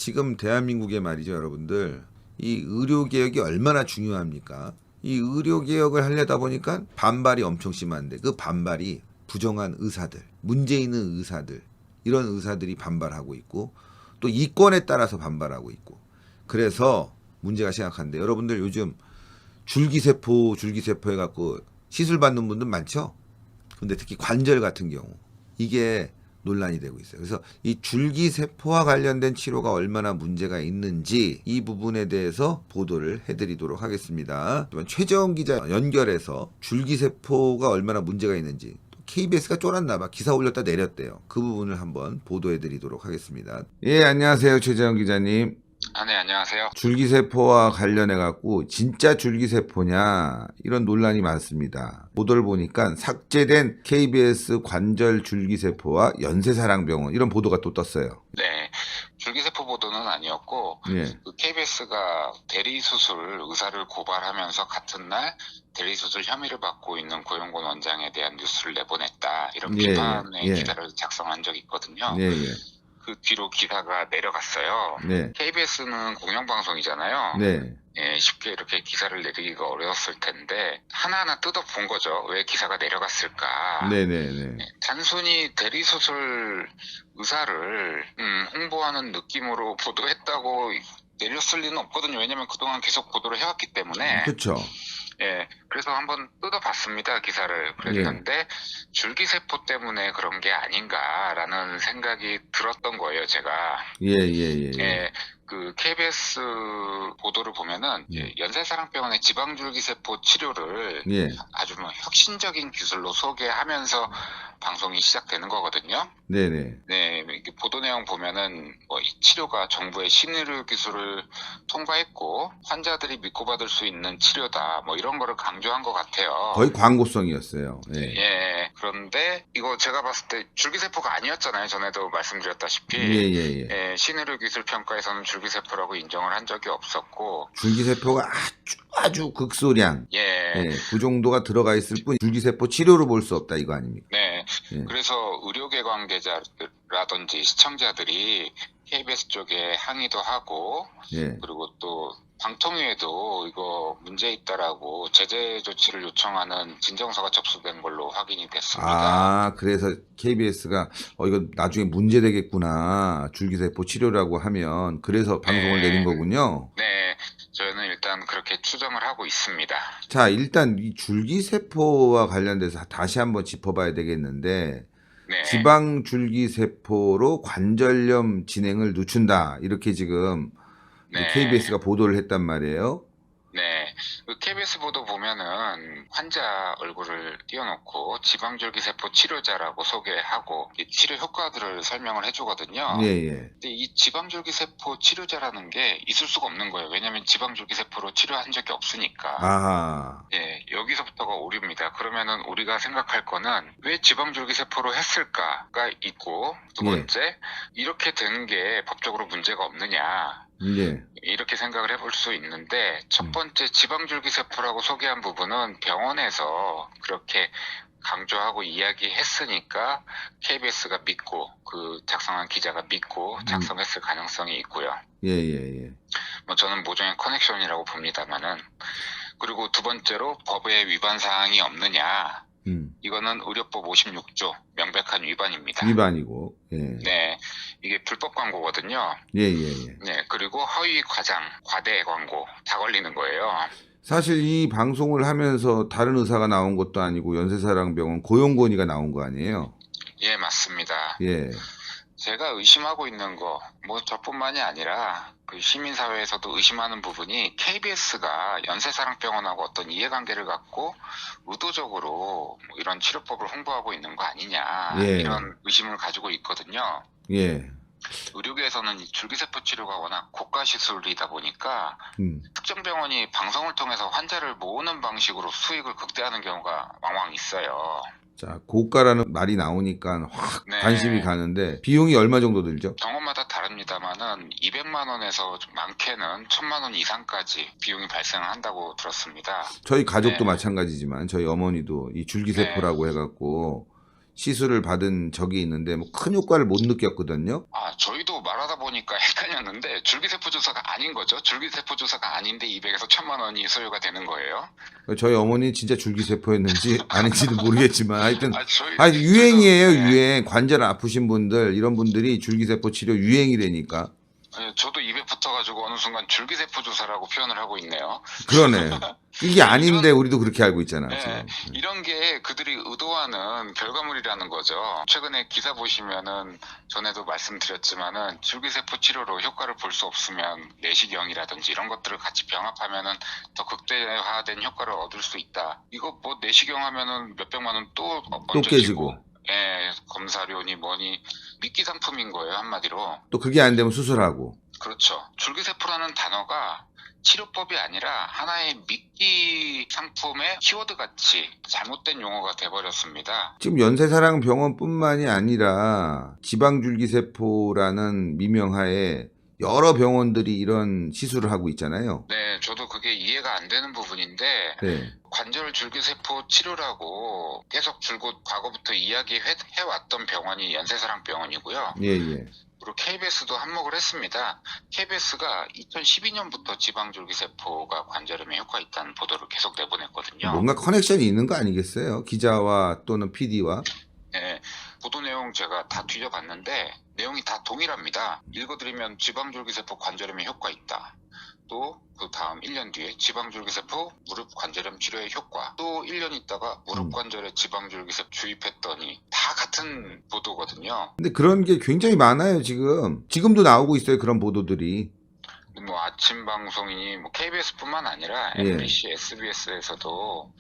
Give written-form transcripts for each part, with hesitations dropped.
지금 대한민국에 말이죠, 여러분들. 이 의료개혁이 얼마나 중요합니까? 이 의료개혁을 하려다 보니까 반발이 엄청 심한데 그 반발이 부정한 의사들, 문제 있는 의사들, 이런 의사들이 반발하고 있고 또 이권에 따라서 반발하고 있고 그래서 문제가 심각한데 여러분들 요즘 줄기세포 해갖고 시술 받는 분들 많죠? 근데 특히 관절 같은 경우 이게 논란이 되고 있어요. 그래서 이 줄기세포와 관련된 치료가 얼마나 문제가 있는지 이 부분에 대해서 보도를 해드리도록 하겠습니다. 최재원 기자 연결해서 줄기세포가 얼마나 문제가 있는지 KBS가 쫄았나 봐. 기사 올렸다 내렸대요. 그 부분을 한번 보도해드리도록 하겠습니다. 예, 안녕하세요. 최재원 기자님. 네, 안녕하세요. 줄기세포와 관련해갖고 진짜 줄기세포냐 이런 논란이 많습니다. 보도를 보니까 삭제된 KBS 관절 줄기세포와 연세사랑병원 이런 보도가 또 떴어요. 네, 줄기세포 보도는 아니었고 예. 그 KBS가 대리수술 의사를 고발하면서 같은 날 대리수술 혐의를 받고 있는 고용곤 원장에 대한 뉴스를 내보냈다. 이런 예, 비판의 예. 기사를 작성한 적이 있거든요. 예, 예. 그 뒤로 기사가 내려갔어요. 네. KBS는 공영방송이잖아요. 네. 예, 쉽게 이렇게 기사를 내리기가 어려웠을 텐데 하나하나 뜯어본 거죠. 왜 기사가 내려갔을까? 네네네. 단순히 대리수술 의사를 홍보하는 느낌으로 보도했다고 내렸을 리는 없거든요. 왜냐면 그동안 계속 보도를 해왔기 때문에. 그렇죠. 예, 그래서 한번 뜯어봤습니다, 기사를. 그랬는데 줄기세포 때문에 그런 게 아닌가라는 생각이 들었던 거예요, 제가. 예. 예, 그 KBS 보도를 보면은 연세사랑병원의 지방줄기세포 치료를 예. 아주 뭐 혁신적인 기술로 소개하면서 방송이 시작되는 거거든요. 네네. 네, 이렇게 보도 내용 보면은 뭐 이 치료가 정부의 신의료 기술을 통과했고 환자들이 믿고 받을 수 있는 치료다, 뭐 이런 거를 강조한 것 같아요. 거의 광고성이었어요. 예. 예, 그런데 이거 제가 봤을 때 줄기세포가 아니었잖아요. 전에도 말씀드렸다시피. 예. 예, 신의료 기술 평가에서는 줄기세포라고 인정을 한 적이 없었고. 줄기세포가 아주 극소량. 예, 예. 그 정도가 들어가 있을 뿐 줄기세포 치료로 볼 수 없다 이거 아닙니까? 네. 예. 그래서 의료계 관계자라든지 시청자들이 KBS 쪽에 항의도 하고, 예. 그리고 또 방통위에도 이거 문제 있다라고 제재 조치를 요청하는 진정서가 접수된 걸로 확인이 됐습니다. 아, 그래서 KBS가 이거 나중에 문제 되겠구나. 줄기세포 치료라고 하면 그래서 방송을 내린 거군요. 네, 저희는 일단 그렇게 추정을 하고 있습니다. 자, 일단 이 줄기세포와 관련돼서 다시 한번 짚어봐야 되겠는데 네. 지방 줄기세포로 관절염 진행을 늦춘다. 이렇게 지금 네. KBS가 보도를 했단 말이에요. 네, 그 KBS 보도 보면은 환자 얼굴을 띄워놓고 지방줄기세포 치료자라고 소개하고 이 치료 효과들을 설명을 해주거든요. 예. 근데 이 지방줄기세포 치료자라는 게 있을 수가 없는 거예요. 왜냐하면 지방줄기세포로 치료한 적이 없으니까. 아하. 예, 여기서부터가 오류입니다. 그러면은 우리가 생각할 거는 왜 지방줄기세포로 했을까가 있고, 두 번째, 이렇게 된 게 법적으로 문제가 없느냐. 예. 이렇게 생각을 해볼 수 있는데, 첫 번째 지방줄기세포라고 소개한 부분은 병원에서 그렇게 강조하고 이야기했으니까 KBS가 믿고, 그 작성한 기자가 믿고 작성했을 가능성이 있고요. 예. 뭐 저는 모종의 커넥션이라고 봅니다만은. 그리고 두 번째로 법에 위반 사항이 없느냐. 이거는 의료법 56조 명백한 위반입니다. 위반이고. 예. 네, 이게 불법 광고거든요. 예. 네, 그리고 허위 과장, 과대 광고 다 걸리는 거예요. 사실 이 방송을 하면서 다른 의사가 나온 것도 아니고 연세사랑병원 고용권위가 나온 거 아니에요? 예, 맞습니다. 예. 제가 의심하고 있는 거, 뭐 저뿐만이 아니라 그 시민사회에서도 의심하는 부분이 KBS가 연세사랑병원하고 어떤 이해관계를 갖고 의도적으로 뭐 이런 치료법을 홍보하고 있는 거 아니냐, 예. 이런 의심을 가지고 있거든요. 예. 의료계에서는 이 줄기세포 치료가 워낙 고가 시술이다 보니까 특정 병원이 방송을 통해서 환자를 모으는 방식으로 수익을 극대화하는 경우가 왕왕 있어요. 자, 고가라는 말이 나오니까 확 네. 관심이 가는데 비용이 얼마 정도 들죠? 병원마다 다릅니다만은 200만 원에서 많게는 1000만 원 이상까지 비용이 발생한다고 들었습니다. 저희 가족도 네. 마찬가지지만 저희 어머니도 이 줄기세포라고 해갖고 시술을 받은 적이 있는데 뭐 큰 효과를 못 느꼈거든요. 저희도 말하다 보니까 헷갈렸는데 줄기세포 주사가 아닌 거죠. 줄기세포 주사가 아닌데 200에서 1000만 원이 소요가 되는 거예요. 저희 어머니 진짜 줄기세포였는지 아닌지는 모르겠지만 하여튼 저희도, 유행이에요. 네. 유행. 관절 아프신 분들 이런 분들이 줄기세포 치료 유행이라니까. 저도 입에 붙어가지고 어느 순간 줄기세포 주사라고 표현을 하고 있네요. 그러네. 이게 아닌데 우리도 그렇게 알고 있잖아. 네, 지금. 이런 게 그들이 의도하는 결과물이라는 거죠. 최근에 기사 보시면은 전에도 말씀드렸지만은 줄기세포 치료로 효과를 볼 수 없으면 내시경이라든지 이런 것들을 같이 병합하면은 더 극대화된 효과를 얻을 수 있다. 이거 뭐 내시경 하면은 몇백만 원 또 또 깨지고. 예, 검사료니 뭐니 미끼 상품인 거예요, 한마디로. 또 그게 안 되면 수술하고. 그렇죠. 줄기세포라는 단어가 치료법이 아니라 하나의 미끼 상품의 키워드 같이 잘못된 용어가 돼버렸습니다. 지금 연세사랑병원뿐만이 아니라 지방줄기세포라는 미명하에 여러 병원들이 이런 시술을 하고 있잖아요. 네, 저도 그게 이해가 안 되는 부분인데 네. 관절 줄기세포 치료라고 계속 줄곧 과거부터 이야기해왔던 병원이 연세사랑병원이고요. 예, 예. 그리고 KBS도 한몫을 했습니다. KBS가 2012년부터 지방줄기세포가 관절염에 효과 있다는 보도를 계속 내보냈거든요. 뭔가 커넥션이 있는 거 아니겠어요? 기자와 또는 PD와. 네, 보도 내용 제가 다 뒤져봤는데 내용이 다 동일합니다. 읽어드리면 지방줄기세포 관절염에 효과 있다. 또 그 다음 1년 뒤에 지방줄기세포 무릎 관절염 치료에 효과. 또 1년 있다가 무릎 관절에 지방줄기세포 주입했더니 다 같은 보도거든요. 근데 그런 게 굉장히 많아요, 지금. 지금도 나오고 있어요, 그런 보도들이. 뭐 아침 방송이니 뭐 KBS뿐만 아니라 예. MBC, SBS에서도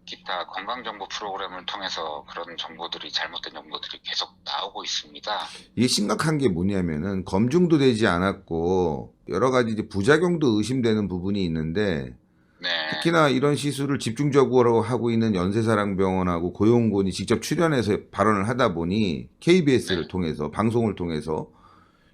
기타 건강정보 프로그램을 통해서 그런 정보들이 잘못된 정보들이 계속 나오고 있습니다. 이게 심각한 게 뭐냐면은 검증도 되지 않았고 여러 가지 이제 부작용도 의심되는 부분이 있는데 네. 특히나 이런 시술을 집중적으로 하고 있는 연세사랑병원하고 고용군이 직접 출연해서 발언을 하다 보니 KBS를 네. 통해서 방송을 통해서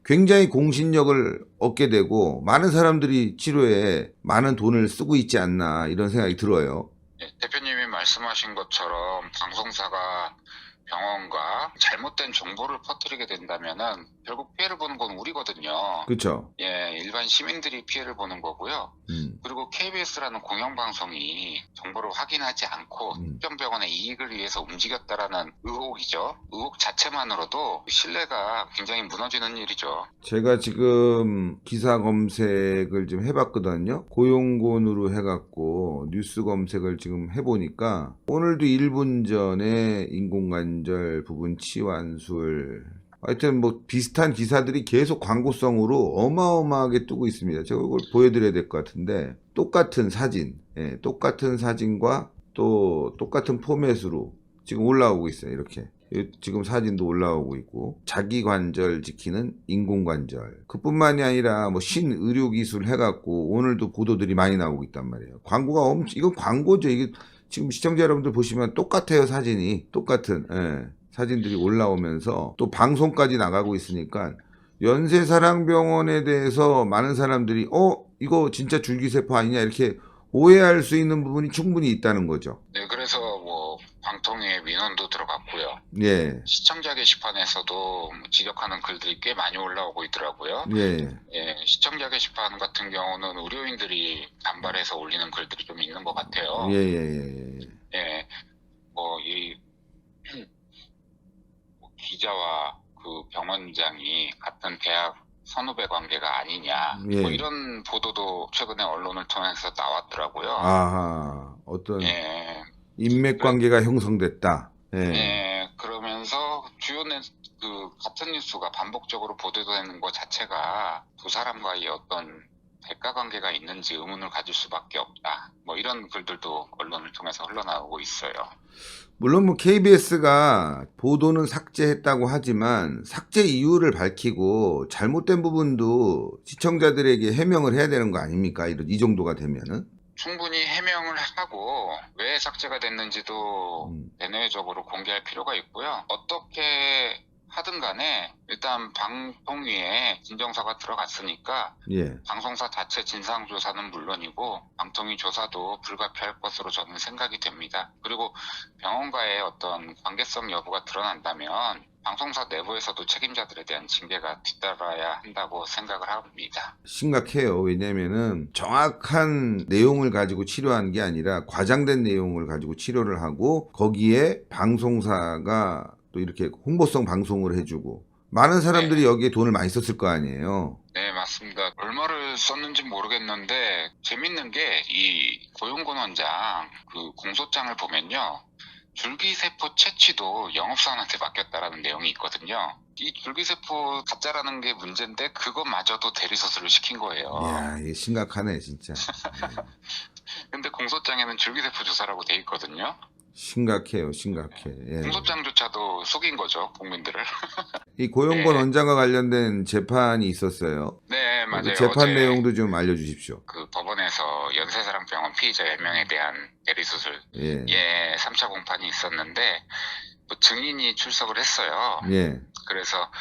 굉장히 공신력을 얻게 되고 많은 사람들이 치료에 많은 돈을 쓰고 있지 않나 이런 생각이 들어요. 네, 대표님이 말씀하신 것처럼 방송사가 병원과 잘못된 정보를 퍼뜨리게 된다면은 결국 피해를 보는 건 우리거든요. 그렇죠? 예, 일반 시민들이 피해를 보는 거고요. 그리고 KBS라는 공영방송이 정보를 확인하지 않고 특정 병원의 이익을 위해서 움직였다라는 의혹이죠. 의혹 자체만으로도 신뢰가 굉장히 무너지는 일이죠. 제가 지금 기사 검색을 좀 해봤거든요. 고용곤으로 해갖고 뉴스 검색을 지금 해보니까 오늘도 1분 전에 인공관절 부분 치환술 하여튼 뭐 비슷한 기사들이 계속 광고성으로 어마어마하게 뜨고 있습니다. 제가 이걸 보여드려야 될 것 같은데 똑같은 사진, 예, 똑같은 사진과 또 똑같은 포맷으로 지금 올라오고 있어요. 이렇게 지금 사진도 올라오고 있고 자기 관절 지키는 인공관절 그뿐만이 아니라 뭐 신의료기술 해갖고 오늘도 보도들이 많이 나오고 있단 말이에요. 광고가 이건 광고죠. 이게 지금 시청자 여러분들 보시면 똑같아요. 사진이 똑같은 사진들이 올라오면서 또 방송까지 나가고 있으니까 연세사랑병원에 대해서 많은 사람들이 이거 진짜 줄기세포 아니냐 이렇게 오해할 수 있는 부분이 충분히 있다는 거죠. 네, 그래서 뭐 방통위에 민원도 들어갔고요. 예. 시청자 게시판에서도 지적하는 글들이 꽤 많이 올라오고 있더라고요. 예. 예, 시청자 게시판 같은 경우는 의료인들이 반발해서 올리는 글들이 좀 있는 것 같아요. 예. 예, 이 기자와 그 병원장이 같은 대학 선후배 관계가 아니냐, 예. 뭐 이런 보도도 최근에 언론을 통해서 나왔더라고요. 아하, 어떤 예, 인맥 관계가 형성됐다. 예. 예, 그러면서 같은 뉴스가 반복적으로 보도되는 것 자체가 두 사람과의 어떤 대가 관계가 있는지 의문을 가질 수밖에 없다. 뭐 이런 글들도 언론을 통해서 흘러나오고 있어요. 물론 뭐 KBS가 보도는 삭제했다고 하지만 삭제 이유를 밝히고 잘못된 부분도 시청자들에게 해명을 해야 되는 거 아닙니까? 이 정도가 되면은. 충분히 해명을 하고 왜 삭제가 됐는지도 대내적으로 공개할 필요가 있고요. 어떻게 하든 간에 일단 방통위에 진정서가 들어갔으니까 예. 방송사 자체 진상조사는 물론이고 방통위 조사도 불가피할 것으로 저는 생각이 됩니다. 그리고 병원과의 어떤 관계성 여부가 드러난다면 방송사 내부에서도 책임자들에 대한 징계가 뒤따라야 한다고 생각을 합니다. 심각해요. 왜냐면은 정확한 내용을 가지고 치료한 게 아니라 과장된 내용을 가지고 치료를 하고 거기에 방송사가 또 이렇게 홍보성 방송을 해주고 많은 사람들이 여기에 돈을 많이 썼을 거 아니에요. 네, 맞습니다. 얼마를 썼는지 모르겠는데 재밌는 게 이 고용권 원장 그 공소장을 보면요. 줄기세포 채취도 영업사원한테 맡겼다라는 내용이 있거든요. 이 줄기세포 가짜라는 게 문제인데 그것마저도 대리수술을 시킨 거예요. 이야, 이게 심각하네 진짜. 근데 공소장에는 줄기세포 주사라고 돼 있거든요. 심각해요, 심각해. 예. 공소장조차도 속인 거죠, 국민들을. 이 고용권 네. 원장과 관련된 재판이 있었어요. 네, 맞아요. 그 재판 어제 내용도 좀 알려주십시오. 그 법원에서 연세사랑병원 피의자 10명에 대한 대리수술 예. 3차 공판이 있었는데 또 증인이 출석을 했어요. 예. 그래서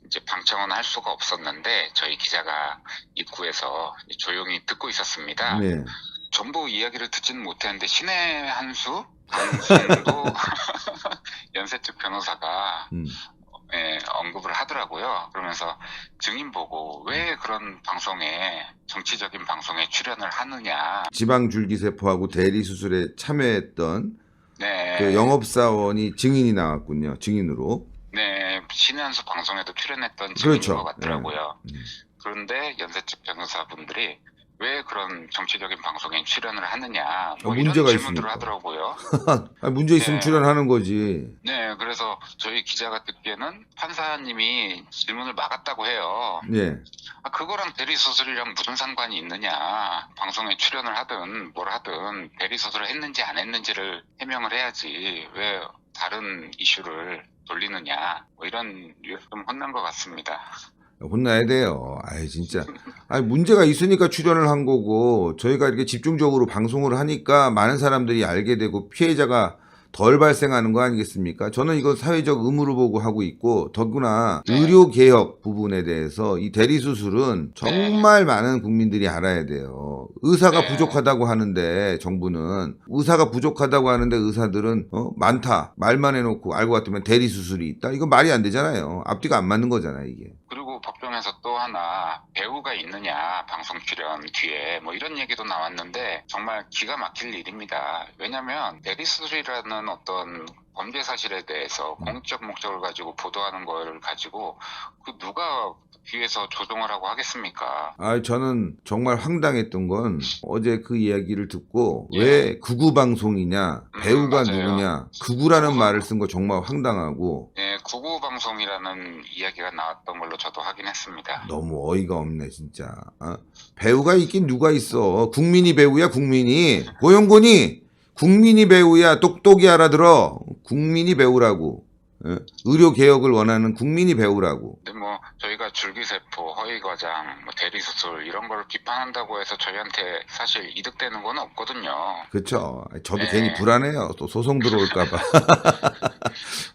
이제 방청은 할 수가 없었는데 저희 기자가 입구에서 조용히 듣고 있었습니다. 예. 전부 이야기를 듣지는 못했는데 신의 한수 방송도 연세 측 변호사가 언급을 하더라고요. 그러면서 증인 보고 왜 그런 방송에 정치적인 방송에 출연을 하느냐. 지방줄기세포하고 대리수술에 참여했던 네. 그 영업사원이 증인이 나왔군요. 증인으로. 네, 신의 한수 방송에도 출연했던 증인인 그렇죠. 것 같더라고요. 예. 그런데 연세 측 변호사분들이 왜 그런 정치적인 방송에 출연을 하느냐 뭐 문제가 이런 질문들을 있으니까. 하더라고요. 아니, 문제 있으면 네. 출연하는 거지. 네, 그래서 저희 기자가 듣기에는 판사님이 질문을 막았다고 해요. 예. 그거랑 대리수술이랑 무슨 상관이 있느냐. 방송에 출연을 하든 뭘 하든 대리수술을 했는지 안 했는지를 해명을 해야지 왜 다른 이슈를 돌리느냐. 뭐 이런 류에서 좀 혼난 것 같습니다. 혼나야 돼요. 아이 진짜. 아니 문제가 있으니까 출연을 한 거고 저희가 이렇게 집중적으로 방송을 하니까 많은 사람들이 알게 되고 피해자가 덜 발생하는 거 아니겠습니까? 저는 이거 사회적 의무를 보고 하고 있고 더구나 의료개혁 부분에 대해서 이 대리수술은 정말 많은 국민들이 알아야 돼요. 의사가 부족하다고 하는데 정부는 의사가 부족하다고 하는데 의사들은 많다 말만 해놓고 알고 봤더니 대리수술이 있다. 이거 말이 안 되잖아요. 앞뒤가 안 맞는 거잖아요 이게. 그리고 법정에서 또 하나 배우가 있느냐 방송 출연 뒤에 뭐 이런 얘기도 나왔는데 정말 기가 막힐 일입니다. 왜냐하면 대리수술이라는 어떤 범죄 사실에 대해서 공익적 목적을 가지고 보도하는 걸 가지고 그 누가 뒤에서 조종을 하고 하겠습니까? 아, 저는 정말 황당했던 건 어제 그 이야기를 듣고 왜 극우 방송이냐, 배우가 맞아요. 누구냐, 극우라는 말을 쓴 거 정말 황당하고 네, 구구 방송이라는 이야기가 나왔던 걸로 저도 확인했습니다. 너무 어이가 없네 진짜. 배우가 있긴 누가 있어? 국민이 배우야 국민이. 고용군이 국민이 배우야. 똑똑히 알아들어. 국민이 배우라고. 의료 개혁을 원하는 국민이 배우라고. 근데 뭐 저희가 줄기세포, 허위과장, 뭐 대리수술 이런 걸 비판한다고 해서 저희한테 사실 이득되는 건 없거든요. 그렇죠. 저도 네. 괜히 불안해요. 또 소송 들어올까봐.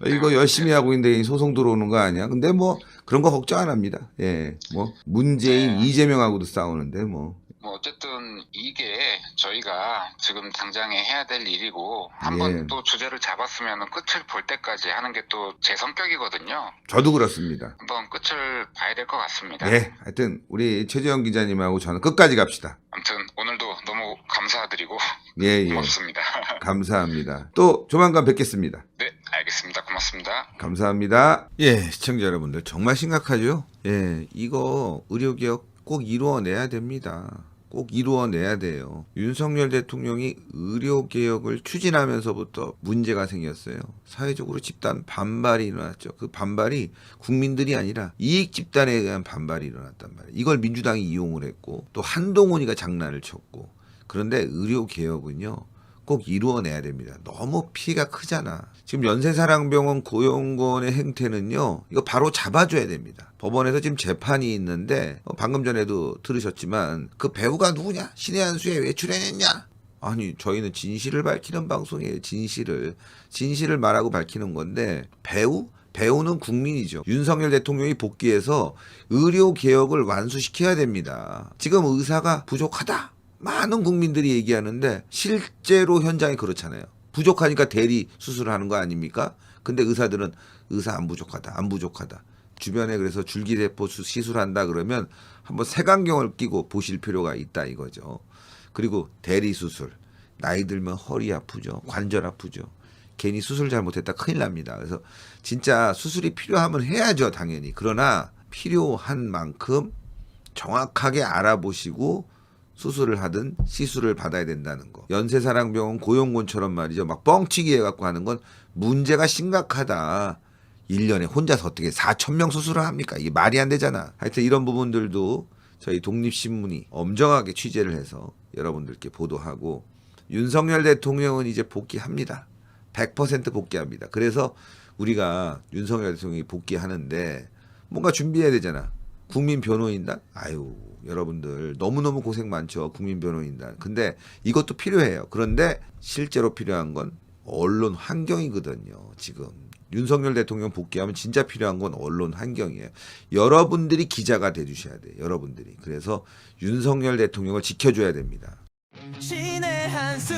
이거 열심히 하고 있는데 소송 들어오는 거 아니야? 근데 뭐 그런 거 걱정 안 합니다. 예, 뭐 문재인, 이재명하고도 싸우는데 뭐. 뭐 어쨌든 이게 저희가 지금 당장에 해야 될 일이고 한번 또 주제를 잡았으면 끝을 볼 때까지 하는 게 또 제 성격이거든요. 저도 그렇습니다. 한번 끝을 봐야 될 것 같습니다. 예, 하여튼 우리 최재형 기자님하고 저는 끝까지 갑시다. 아무튼 오늘도 너무 감사드리고 예, 고맙습니다. 감사합니다. 또 조만간 뵙겠습니다. 네, 알겠습니다. 고맙습니다. 감사합니다. 예, 시청자 여러분들 정말 심각하죠? 예, 이거 의료개혁 꼭 이루어내야 됩니다. 꼭 이루어내야 돼요. 윤석열 대통령이 의료개혁을 추진하면서부터 문제가 생겼어요. 사회적으로 집단 반발이 일어났죠. 그 반발이 국민들이 아니라 이익집단에 의한 반발이 일어났단 말이에요. 이걸 민주당이 이용을 했고 또 한동훈이가 장난을 쳤고. 그런데 의료개혁은요. 꼭 이루어내야 됩니다. 너무 피해가 크잖아. 지금 연세사랑병원 고용권의 행태는요. 이거 바로 잡아줘야 됩니다. 법원에서 지금 재판이 있는데 방금 전에도 들으셨지만 그 배우가 누구냐? 신의 한수에 왜 출연했냐? 아니 저희는 진실을 밝히는 방송이에요. 진실을 말하고 밝히는 건데 배우? 배우는 국민이죠. 윤석열 대통령이 복귀해서 의료 개혁을 완수시켜야 됩니다. 지금 의사가 부족하다. 많은 국민들이 얘기하는데 실제로 현장이 그렇잖아요. 부족하니까 대리 수술을 하는 거 아닙니까? 근데 의사들은 의사 안 부족하다. 안 부족하다. 주변에 그래서 줄기세포 시술한다 그러면 한번 색안경을 끼고 보실 필요가 있다 이거죠. 그리고 대리 수술. 나이 들면 허리 아프죠. 관절 아프죠. 괜히 수술 잘못했다 큰일 납니다. 그래서 진짜 수술이 필요하면 해야죠, 당연히. 그러나 필요한 만큼 정확하게 알아보시고 수술을 하든 시술을 받아야 된다는 거. 연세사랑병원 고용곤처럼 말이죠. 막 뻥튀기 해갖고 하는 건 문제가 심각하다. 1년에 혼자서 어떻게 4,000명 수술을 합니까? 이게 말이 안 되잖아. 하여튼 이런 부분들도 저희 독립신문이 엄정하게 취재를 해서 여러분들께 보도하고, 윤석열 대통령은 이제 복귀합니다. 100% 복귀합니다. 그래서 우리가 윤석열 대통령이 복귀하는데 뭔가 준비해야 되잖아. 국민변호인단? 아유, 여러분들 너무너무 고생 많죠. 국민변호인단. 근데 이것도 필요해요. 그런데 실제로 필요한 건 언론 환경이거든요. 지금 윤석열 대통령 복귀하면 진짜 필요한 건 언론 환경이에요. 여러분들이 기자가 돼주셔야 돼요. 여러분들이. 그래서 윤석열 대통령을 지켜줘야 됩니다. 신의 한수